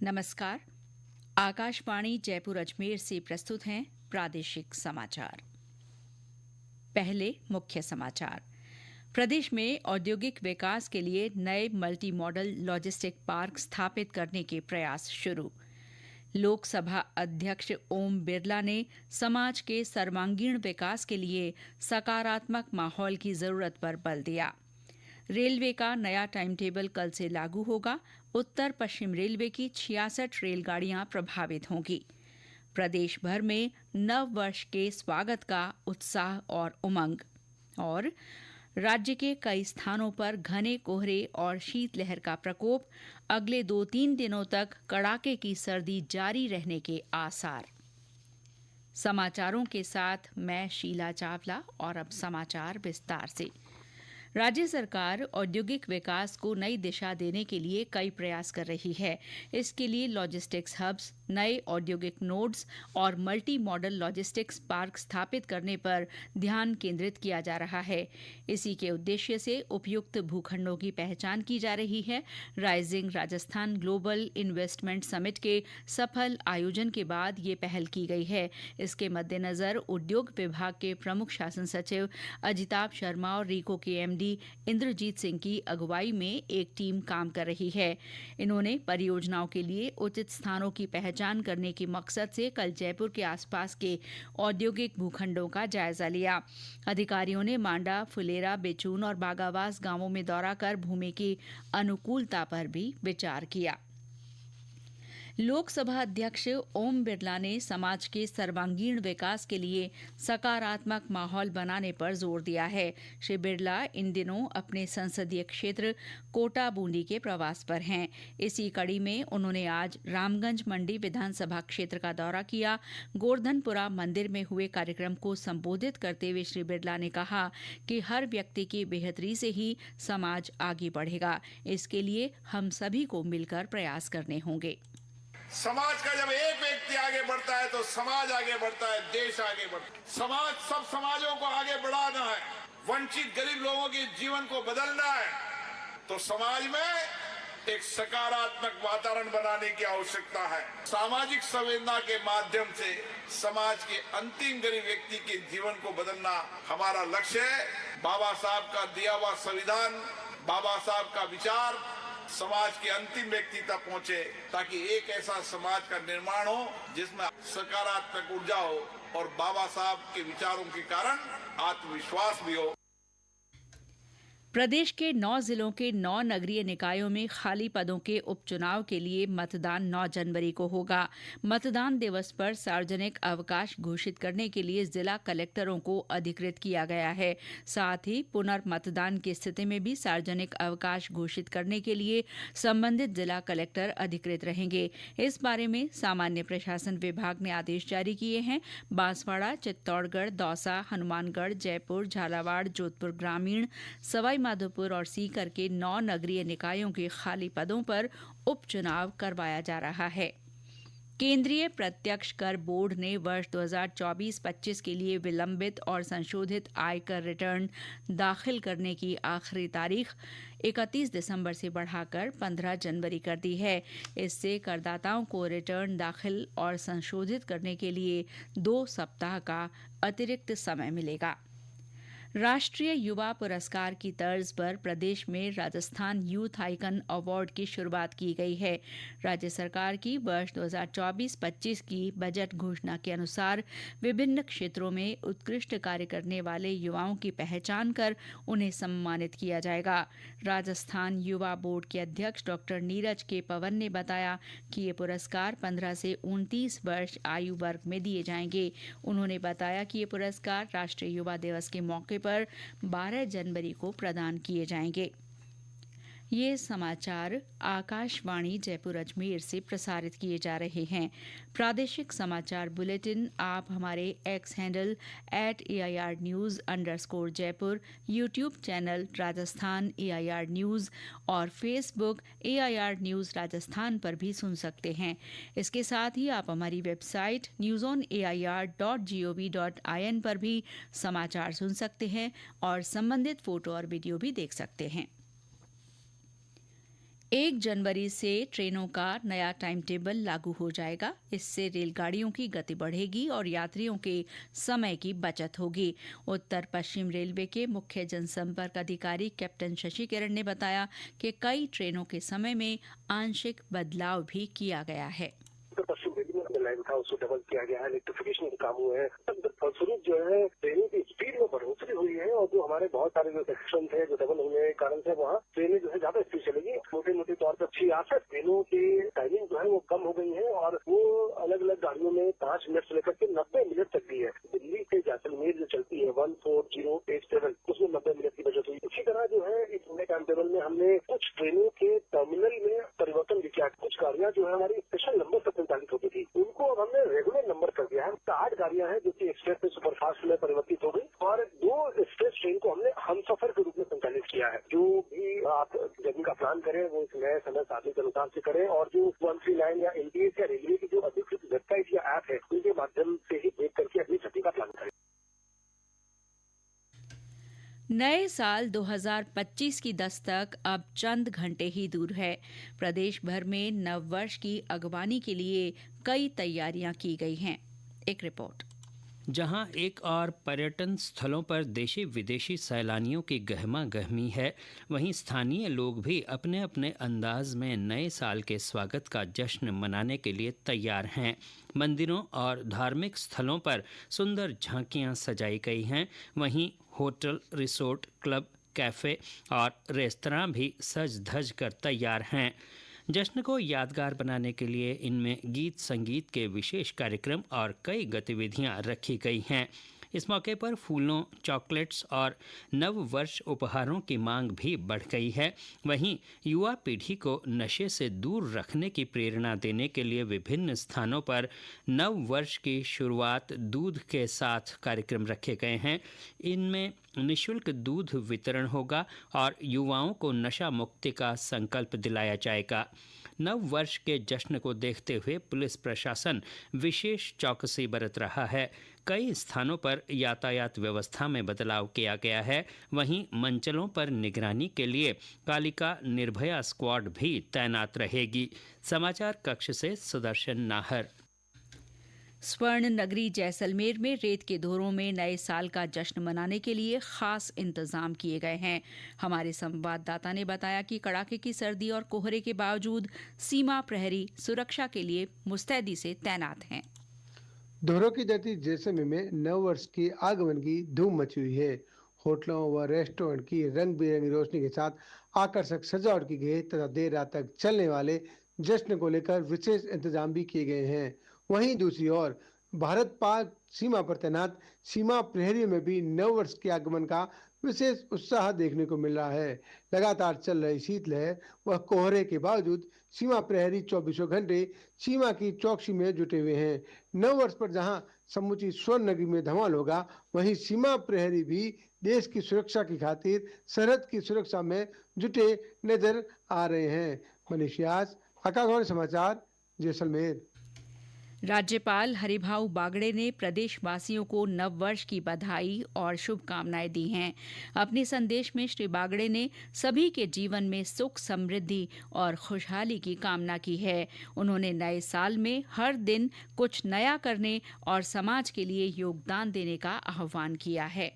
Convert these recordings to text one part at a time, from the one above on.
नमस्कार। आकाशवाणी जयपुर अजमेर से प्रस्तुत हैं प्रादेशिक समाचार। पहले मुख्य समाचार। प्रदेश में औद्योगिक विकास के लिए नए मल्टी मॉडल लॉजिस्टिक पार्क स्थापित करने के प्रयास शुरू। लोकसभा अध्यक्ष ओम बिरला ने समाज के सर्वांगीण विकास के लिए सकारात्मक माहौल की जरूरत पर बल दिया। रेलवे का नया टाइम टेबल कल से लागू होगा। उत्तर पश्चिम रेलवे की 66 रेलगाड़ियां प्रभावित होंगी। प्रदेश भर में नव वर्ष के स्वागत का उत्साह और उमंग। और राज्य के कई स्थानों पर घने कोहरे और शीतलहर का प्रकोप। अगले 2-3 दिनों तक कड़ाके की सर्दी जारी रहने के आसार। समाचारों के साथ मैं शीला चावला और अब समाचार विस्तार से। राज्य सरकार औद्योगिक विकास को नई दिशा देने के लिए कई प्रयास कर रही है। इसके लिए लॉजिस्टिक्स हब्स, नए औद्योगिक नोड्स और मल्टी मॉडल लॉजिस्टिक्स पार्क स्थापित करने पर ध्यान केंद्रित किया जा रहा है। इसी के उद्देश्य से उपयुक्त भूखंडों की पहचान की जा रही है। Rising Rajasthan global investment summit के सफल आयोजन के बाद ये पहल की गई है। इसके मद्देनजर उद्योग विभाग के प्रमुख शासन सचिव अजिताभ शर्मा और रीको के एमडी इंद्रजीत सिंह की अगुवाई में एक टीम काम कर रही है। इन्होंने परियोजनाओं के लिए उचित स्थानों की पहचान करने के मकसद से कल जयपुर के आसपास के औद्योगिक भूखंडों का जायजा लिया। अधिकारियों ने मांडा, फुलेरा, बेचून और बागावास गांवों में दौरा कर भूमि की अनुकूलता पर भी विचार किया। लोकसभा अध्यक्ष ओम बिरला ने समाज के सर्वांगीण विकास के लिए सकारात्मक माहौल बनाने पर जोर दिया है। श्री बिरला इन दिनों अपने संसदीय क्षेत्र कोटा बूंदी के प्रवास पर हैं। इसी कड़ी में उन्होंने आज रामगंज मंडी विधानसभा क्षेत्र का दौरा किया। गोवर्धनपुरा मंदिर में हुए कार्यक्रम को संबोधित करते हुए श्री बिरला ने कहा कि हर व्यक्ति की बेहतरी से ही समाज आगे बढ़ेगा। इसके लिए हम सभी को मिलकर प्रयास करने होंगे। समाज का जब एक व्यक्ति आगे बढ़ता है तो समाज आगे बढ़ता है, देश आगे बढ़ता है। समाज सब समाजों को आगे बढ़ाना है, वंचित गरीब लोगों के जीवन को बदलना है, तो समाज में एक सकारात्मक वातावरण बनाने की आवश्यकता है। सामाजिक संवेदना के माध्यम से समाज के अंतिम गरीब व्यक्ति के जीवन को बदलना हमारा लक्ष्य है। बाबा साहब का दिया हुआ संविधान, बाबा साहब का विचार समाज के अंतिम व्यक्ति तक पहुंचे, ताकि एक ऐसा समाज का निर्माण हो जिसमें सकारात्मक ऊर्जा हो और बाबा साहब के विचारों के कारण आत्मविश्वास भी हो। प्रदेश के 9 जिलों के 9 नगरीय निकायों में खाली पदों के उपचुनाव के लिए मतदान 9 जनवरी को होगा। मतदान दिवस पर सार्वजनिक अवकाश घोषित करने के लिए जिला कलेक्टरों को अधिकृत किया गया है। साथ ही पुनर्मतदान की स्थिति में भी सार्वजनिक अवकाश घोषित करने के लिए संबंधित जिला कलेक्टर अधिकृत रहेंगे। इस बारे में सामान्य प्रशासन विभाग ने आदेश जारी किए हैं। बांसवाड़ा, चित्तौड़गढ़, दौसा, हनुमानगढ़, जयपुर, झालावाड़, जोधपुर ग्रामीण, सवाई माधोपुर और सीकर के 9 नगरीय निकायों के खाली पदों पर उपचुनाव करवाया जा रहा है। केंद्रीय प्रत्यक्ष कर बोर्ड ने वर्ष 2024-25 के लिए विलंबित और संशोधित आयकर रिटर्न दाखिल करने की आखिरी तारीख 31 दिसंबर से बढ़ाकर 15 जनवरी कर दी है। इससे करदाताओं को रिटर्न दाखिल और संशोधित करने के लिए 2 सप्ताह का अतिरिक्त समय मिलेगा। राष्ट्रीय युवा पुरस्कार की तर्ज पर प्रदेश में राजस्थान यूथ आइकन अवार्ड की शुरुआत की गई है। राज्य सरकार की वर्ष 2024-25 की बजट घोषणा के अनुसार विभिन्न क्षेत्रों में उत्कृष्ट कार्य करने वाले युवाओं की पहचान कर उन्हें सम्मानित किया जाएगा। राजस्थान युवा बोर्ड के अध्यक्ष डॉ नीरज के पवन ने बताया कि ये पुरस्कार 15 से 29 वर्ष आयु वर्ग में दिए जाएंगे। उन्होंने बताया कि ये पुरस्कार राष्ट्रीय युवा दिवस के मौके पर 12 जनवरी को प्रदान किए जाएंगे। ये समाचार आकाशवाणी जयपुर अजमेर से प्रसारित किए जा रहे हैं। प्रादेशिक समाचार बुलेटिन आप हमारे एक्स हैंडल @AIRnews_जयपुर, YouTube channel Rajasthan AIR news और फेसबुक AIR न्यूज राजस्थान पर भी सुन सकते हैं। इसके साथ ही आप हमारी वेबसाइट newsonair.gov.in पर भी समाचार सुन सकते हैं और संबंधित फोटो और वीडियो भी देख सकते हैं। 1 जनवरी से ट्रेनों का नया टाइम टेबल लागू हो जाएगा। इससे रेलगाड़ियों की गति बढ़ेगी और यात्रियों के समय की बचत होगी। उत्तर पश्चिम रेलवे के मुख्य जनसंपर्क अधिकारी कैप्टन शशि किरण ने बताया कि कई ट्रेनों के समय में आंशिक बदलाव भी किया गया है। पश्चिम रेलवे में हमने लाइन था उसको डबल किया गया है, इलेक्ट्रिफिकेशन के काम हुए हैं। फलस्वरूप जो है ट्रेनों की स्पीड में बढ़ोतरी हुई है और जो हमारे बहुत सारे जो सेक्शन थे जो डबल होने के कारण से वहाँ ट्रेनें जो है ज्यादा स्पीड चलेगी। मोटे मोटे तौर पर 66 ट्रेनों की टाइमिंग जो है वो कम हो गई है और वो अलग अलग गाड़ियों में 5 मिनट से लेकर के 90 मिनट तक की है। दिल्ली से जैसलमेर जो चलती है 14087 उसमें 90 मिनट की बचत हुई। इसी तरह जो है इस नए टाइम टेबल में हमने कुछ ट्रेनों के टर्मिनल में परिवर्तन भी किया। कुछ गाड़ियां जो है हमारी स्पेशल नंबर से संचालित होती थी उनको अब हमने रेगुलर नंबर कर दिया है। 8 गाड़ियां हैं जो कि एक्सप्रेस में सुपरफास्ट में परिवर्तित हो गई और 2 एक्सप्रेस ट्रेन को हमने हमसफर के रूप में संचालित किया है। जो भी आप जर्नी का प्लान करें वो इस नए समय सारणी के अनुसार से करें और जो 139 या एनटीएस या रेलवे की जो अधिकृत वेबसाइट या ऐप है उनके माध्यम से ही देख करके अपनी जर्नी का प्लान करें। नए साल 2025 की दस्तक अब चंद घंटे ही दूर है। प्रदेश भर में नववर्ष की अगवानी के लिए कई तैयारियां की गई हैं। एक रिपोर्ट। जहां एक और पर्यटन स्थलों पर देशी विदेशी सैलानियों की गहमा गहमी है, वहीं स्थानीय लोग भी अपने अपने अंदाज में नए साल के स्वागत का जश्न मनाने के लिए तैयार हैं। मंदिरों और धार्मिक स्थलों पर सुंदर झांकियां सजाई गई हैं। वहीं होटल, रिसोर्ट, क्लब, कैफे और रेस्तरां भी सज धज कर तैयार हैं। जश्न को यादगार बनाने के लिए इनमें गीत संगीत के विशेष कार्यक्रम और कई गतिविधियां रखी गई हैं। इस मौके पर फूलों, चॉकलेट्स और नव वर्ष उपहारों की मांग भी बढ़ गई है। वहीं युवा पीढ़ी को नशे से दूर रखने की प्रेरणा देने के लिए विभिन्न स्थानों पर नव वर्ष की शुरुआत दूध के साथ कार्यक्रम रखे गए हैं। इनमें निःशुल्क दूध वितरण होगा और युवाओं को नशा मुक्ति का संकल्प दिलाया जाएगा। नव वर्ष के जश्न को देखते हुए पुलिस प्रशासन विशेष चौकसी बरत रहा है। कई स्थानों पर यातायात व्यवस्था में बदलाव किया गया है। वहीं मंचलों पर निगरानी के लिए कालिका निर्भया स्क्वाड भी तैनात रहेगी। समाचार कक्ष से सुदर्शन नाहर। स्वर्ण नगरी जैसलमेर में रेत के दौरों में नए साल का जश्न मनाने के लिए खास इंतजाम किए गए हैं। हमारे संवाददाता ने बताया कि कड़ाके की सर्दी और कोहरे के बावजूद सीमा प्रहरी सुरक्षा के लिए मुस्तैदी से तैनात हैं। दोहरों की धरती जैसलमेर में नव वर्ष के आगमन की धूम मची हुई है। होटलों व रेस्टोरेंट की रंग बिरंगी रोशनी के साथ आकर्षक सजावट की गई तथा देर रात तक चलने वाले जश्न को लेकर विशेष इंतजाम भी किए गए हैं। वहीं दूसरी ओर भारत पाक सीमा पर तैनात सीमा प्रहरियों में भी नव वर्ष के आगमन का विशेष उत्साह देखने को मिल रहा है। लगातार चल रही शीतलहर व कोहरे के बावजूद सीमा प्रहरी 24 घंटे सीमा की चौकसी में जुटे हुए हैं। नव वर्ष पर जहां समूची स्वर्ण नगरी में धमाल होगा, वहीं सीमा प्रहरी भी देश की सुरक्षा की खातिर सरहद की सुरक्षा में जुटे नजर आ रहे हैं। मनीष व्यास, आकाशवाणी समाचार, जैसलमेर। राज्यपाल हरिभाऊ बागड़े ने प्रदेशवासियों को नववर्ष की बधाई और शुभकामनाएं दी हैं। अपने संदेश में श्री बागड़े ने सभी के जीवन में सुख, समृद्धि और खुशहाली की कामना की है। उन्होंने नए साल में हर दिन कुछ नया करने और समाज के लिए योगदान देने का आह्वान किया है।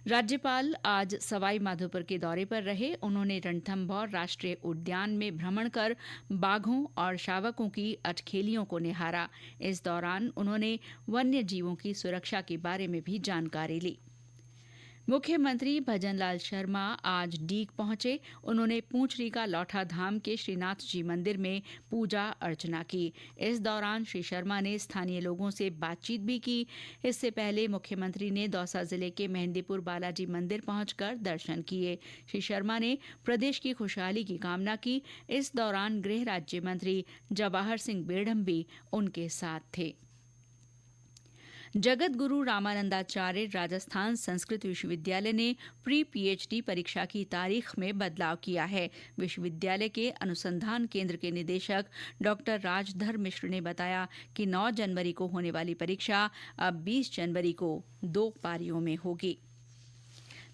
राज्यपाल आज सवाई माधोपुर के दौरे पर रहे। उन्होंने रणथंभौर राष्ट्रीय उद्यान में भ्रमण कर बाघों और शावकों की अठखेलियों को निहारा। इस दौरान उन्होंने वन्य जीवों की सुरक्षा के बारे में भी जानकारी ली। मुख्यमंत्री भजनलाल शर्मा आज डीग पहुंचे। उन्होंने पूंचरी का लौठा धाम के श्रीनाथ जी मंदिर में पूजा अर्चना की। इस दौरान श्री शर्मा ने स्थानीय लोगों से बातचीत भी की। इससे पहले मुख्यमंत्री ने दौसा जिले के मेहंदीपुर बालाजी मंदिर पहुंचकर दर्शन किए। श्री शर्मा ने प्रदेश की खुशहाली की कामना की। इस दौरान गृह राज्य मंत्री जवाहर सिंह बेढ़म भी उनके साथ थे। जगत गुरु रामानंदाचार्य राजस्थान संस्कृत विश्वविद्यालय ने प्री पीएचडी परीक्षा की तारीख में बदलाव किया है। विश्वविद्यालय के अनुसंधान केंद्र के निदेशक डॉक्टर राजधर मिश्र ने बताया कि 9 जनवरी को होने वाली परीक्षा अब 20 जनवरी को 2 पारियों में होगी।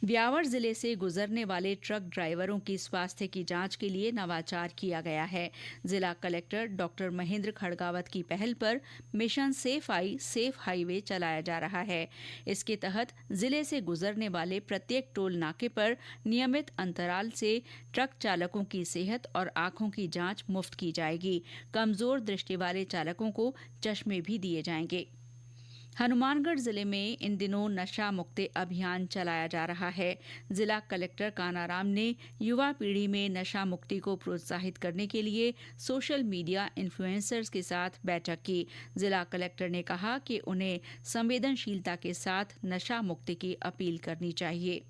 ब्यावर जिले से गुजरने वाले ट्रक ड्राइवरों की स्वास्थ्य की जांच के लिए नवाचार किया गया है। जिला कलेक्टर डॉक्टर महेंद्र खड़गावत की पहल पर mission safe I safe highway चलाया जा रहा है। इसके तहत जिले से गुजरने वाले प्रत्येक टोल नाके पर नियमित अंतराल से ट्रक चालकों की सेहत और आंखों की जांच मुफ्त की जाएगी। कमजोर दृष्टि वाले चालकों को चश्मे भी दिए जाएंगे। हनुमानगढ़ जिले में इन दिनों नशा मुक्ति अभियान चलाया जा रहा है। जिला कलेक्टर कानाराम ने युवा पीढ़ी में नशा मुक्ति को प्रोत्साहित करने के लिए सोशल मीडिया इन्फ्लुएंसर्स के साथ बैठक की। जिला कलेक्टर ने कहा कि उन्हें संवेदनशीलता के साथ नशा मुक्ति की अपील करनी चाहिए।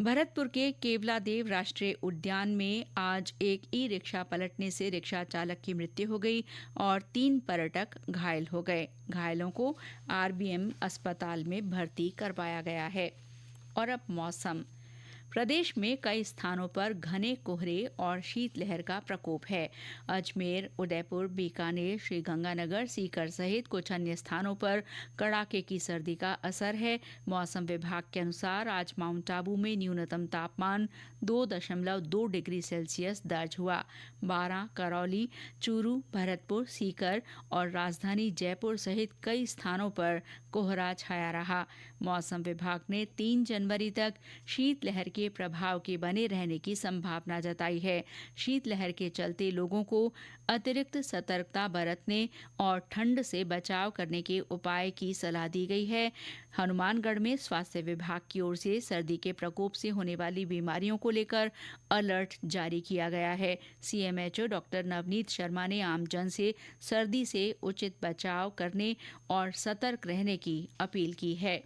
भरतपुर के केवलादेव राष्ट्रीय उद्यान में आज एक ई रिक्शा पलटने से रिक्शा चालक की मृत्यु हो गई और 3 पर्यटक घायल हो गए। घायलों को आरबीएम अस्पताल में भर्ती करवाया गया है। और अब मौसम। प्रदेश में कई स्थानों पर घने कोहरे और शीतलहर का प्रकोप है। अजमेर, उदयपुर, बीकानेर, श्रीगंगानगर, सीकर सहित कुछ अन्य स्थानों पर कड़ाके की सर्दी का असर है। मौसम विभाग के अनुसार आज माउंट आबू में न्यूनतम तापमान 2.2 डिग्री सेल्सियस दर्ज हुआ। बारां, करौली, चूरू, भरतपुर, सीकर और राजधानी जयपुर सहित कई स्थानों पर कोहरा छाया रहा। मौसम विभाग ने 3 जनवरी तक शीतलहर के प्रभाव के बने रहने की संभावना जताई है। शीतलहर के चलते लोगों को अतिरिक्त सतर्कता बरतने और ठंड से बचाव करने के उपाय की सलाह दी गई है। हनुमानगढ़ में स्वास्थ्य विभाग की ओर से सर्दी के प्रकोप से होने वाली बीमारियों को लेकर अलर्ट जारी किया गया है। सीएमएचओ डॉक्टर नवनीत शर्मा ने आमजन से सर्दी से उचित बचाव करने और सतर्क रहने की अपील की है।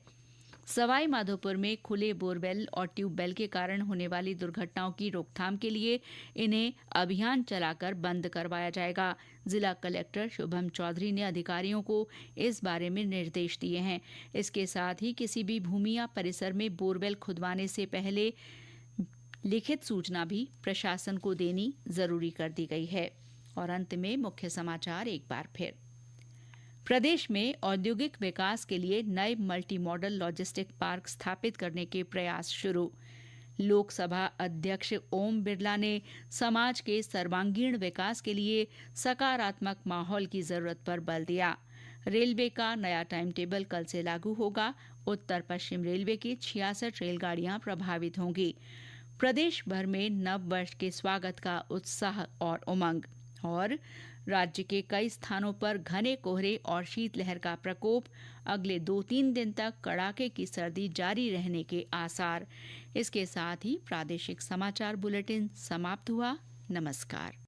सवाई माधोपुर में खुले बोरवेल और ट्यूबवेल के कारण होने वाली दुर्घटनाओं की रोकथाम के लिए इन्हें अभियान चलाकर बंद करवाया जाएगा। जिला कलेक्टर शुभम चौधरी ने अधिकारियों को इस बारे में निर्देश दिए हैं। इसके साथ ही किसी भी भूमि या परिसर में बोरवेल खुदवाने से पहले लिखित सूचना भी प्रशासन को देनी जरूरी कर दी गई है। और अंत में मुख्य समाचार एक बार फिर। प्रदेश में औद्योगिक विकास के लिए नए मल्टी मॉडल लॉजिस्टिक पार्क स्थापित करने के प्रयास शुरू। लोकसभा अध्यक्ष ओम बिरला ने समाज के सर्वांगीण विकास के लिए सकारात्मक माहौल की जरूरत पर बल दिया। रेलवे का नया टाइम टेबल कल से लागू होगा। उत्तर पश्चिम रेलवे की 66 रेलगाड़ियां प्रभावित होंगी। प्रदेश भर में नव वर्ष के स्वागत का उत्साह और उमंग। और राज्य के कई स्थानों पर घने कोहरे और शीतलहर का प्रकोप। अगले 2-3 दिन तक कड़ाके की सर्दी जारी रहने के आसार। इसके साथ ही प्रादेशिक समाचार बुलेटिन समाप्त हुआ। नमस्कार।